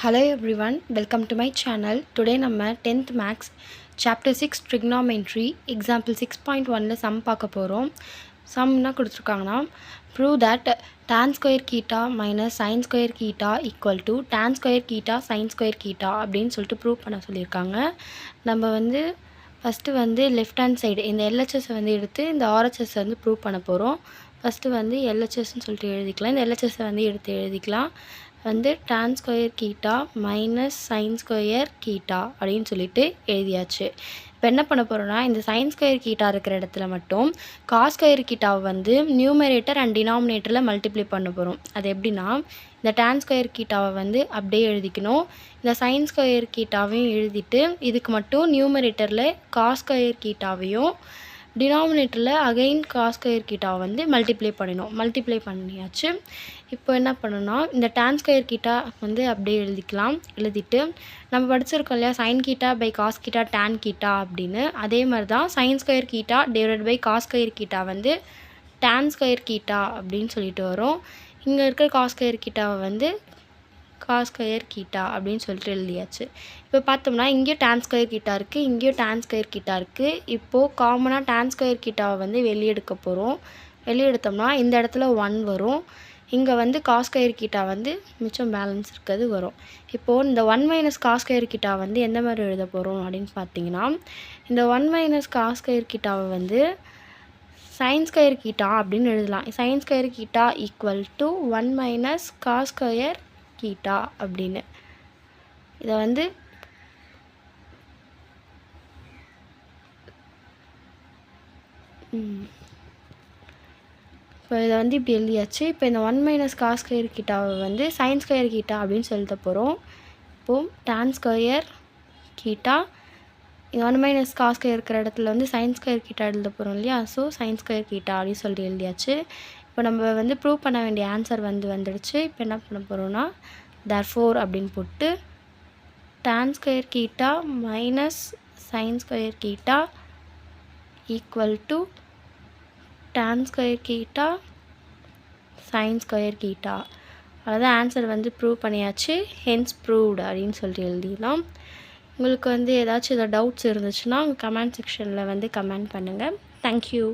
Hello everyone, welcome to my channel. Today நம்ம 10th Maths Chapter 6 Trigonometry Example 6.1ல sum பார்க்க போகிறோம். சம்னா கொடுத்துருக்காங்கன்னா prove that tan square theta minus sin square theta equal to tan square theta sin square theta அப்படின்னு சொல்லிட்டு prove பண்ண சொல்லியிருக்காங்க. நம்ம first left hand side இந்த எல்ஹெச்எஸ் எடுத்து இந்த ஆர்ஹெச்எஸ் ப்ரூவ் பண்ண போகிறோம். ஃபஸ்ட்டு எல்ஹெச்எஸ்ன்னு சொல்லிட்டு எழுதிக்கலாம். இந்த எல்ஹெச்எஸ் எடுத்து எழுதிக்கலாம். tan square theta minus sine square theta அப்படின்னு சொல்லிட்டு எழுதியாச்சு. இப்போ என்ன பண்ண போகிறோன்னா இந்த சைன் ஸ்கொயர் கீட்டா இருக்கிற இடத்துல மட்டும் காஸ் ஸ்கொயர் கீட்டாவை நியூமரேட்டர் அண்ட் டினாமினேட்டரில் மல்டிப்ளை பண்ண போகிறோம். அது எப்படின்னா இந்த tan ஸ்கொயர் கீட்டாவை அப்படியே எழுதிக்கணும். இந்த சைன் ஸ்கொயர் கீட்டாவையும் எழுதிட்டு இதுக்கு மட்டும் நியூமரேட்டரில் காஸ் ஸ்கொயர் கீட்டாவையும் டினாமினேட்டரில் அகைன் காஸ் ஸ்கொயர் கீட்டாவை மல்டிப்ளை பண்ணணும். மல்டிப்ளை பண்ணியாச்சு. இப்போ என்ன பண்ணணும்னா இந்த tan ஸ்கொயர் கீட்டா அப்படியே எழுதிக்கலாம். எழுதிட்டு நம்ம படிச்சிருக்கோம் இல்லையா sine theta by cos theta tan theta அப்படின்னு. அதே மாதிரி தான் sine square theta divide by cos square theta tan square theta அப்படின்னு சொல்லிட்டு வரும். இங்கே இருக்கிற காஸ் ஸ்கொயர் கீட்டாவை காஸ் ஸ்கொயர் கீட்டா அப்படின்னு சொல்லிட்டு எழுதியாச்சு. இப்போ பார்த்தோம்னா இங்கேயும் tan ஸ்கொயர் கீட்டா இருக்குது, இங்கேயும் tan ஸ்கொயர் கீட்டா இருக்குது. இப்போது காமனாக tan ஸ்கொயர் கீட்டாவை வெளியே எடுக்க போகிறோம். வெளியே எடுத்தோம்னா இந்த இடத்துல 1 வரும். இங்கே காஸ் ஸ்கொயர் கீட்டா மிச்சம் பேலன்ஸ் இருக்கிறது வரும். இப்போது இந்த 1 மைனஸ் காஸ் ஸ்கொயர் கீட்டா எந்த மாதிரி எழுத போகிறோம் அப்படின்னு பார்த்தீங்கன்னா இந்த 1 மைனஸ் காஸ் ஸ்கொயர் கீட்டாவை சைன் ஸ்கொயர் கீட்டா அப்படின்னு எழுதலாம். Sine square theta equal to 1 minus cos square theta அப்படின்னு. இதை இப்போ இதை இப்படி எழுதியாச்சு. இப்போ இந்த 1 மைனஸ் காஸ் ஸ்கொயர் கீட்டாவை சைன் ஸ்கொயர் கீட்டா அப்படின்னு சொல்லிட போகிறோம். இப்போது tan square theta 1 minus cos square இருக்கிற இடத்துல சைன் ஸ்கொயர் கீட்டா எழுத போகிறோம் இல்லையா. ஸோ சைன் ஸ்கொயர் கீட்டா அப்படின்னு சொல்லிட்டு எழுதியாச்சு. இப்போ நம்ம ப்ரூவ் பண்ண வேண்டிய ஆன்சர் வந்துடுச்சு. இப்போ என்ன பண்ண போகிறோன்னா therefore அப்படின்னு போட்டு tan square theta minus sine square theta equal to tan square theta sine square theta. அதான் ஆன்சர் ப்ரூவ் பண்ணியாச்சு. ஹென்ஸ் ப்ரூவ்டு அப்படின்னு சொல்லிட்டு எழுதிடலாம். உங்களுக்கு ஏதாச்சும் இதில் டவுட்ஸ் இருந்துச்சுன்னா கமெண்ட் செக்ஷனில் கமெண்ட் பண்ணுங்கள். தேங்க்யூ.